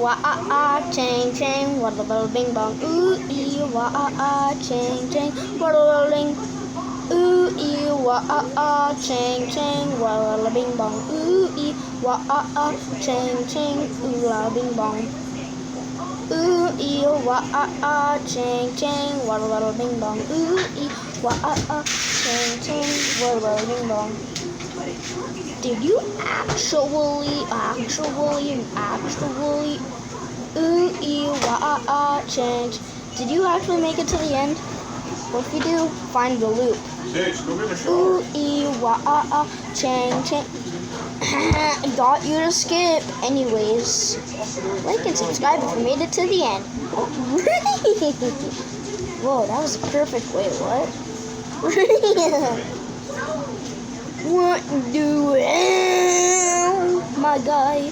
wah ching ching, wada bada bing bong. Ooh ee wah ching ching, wada bada bing. Ooh ee wah ching ching, wada bing bong. Ooh ee wah ching ching, ooh la bing bong. Ooh ee wah ching ching, wada bada bing bong. Ooh ee wah ching ching, wada bada bing bong. Did you actually, ooh ee wah change? Did you actually make it to the end? Well, if you do, find the loop. Ooh ee wah change. Got you to skip. Anyways, like and subscribe if you made it to the end. Whoa, that was a perfect way. What? What do my guy?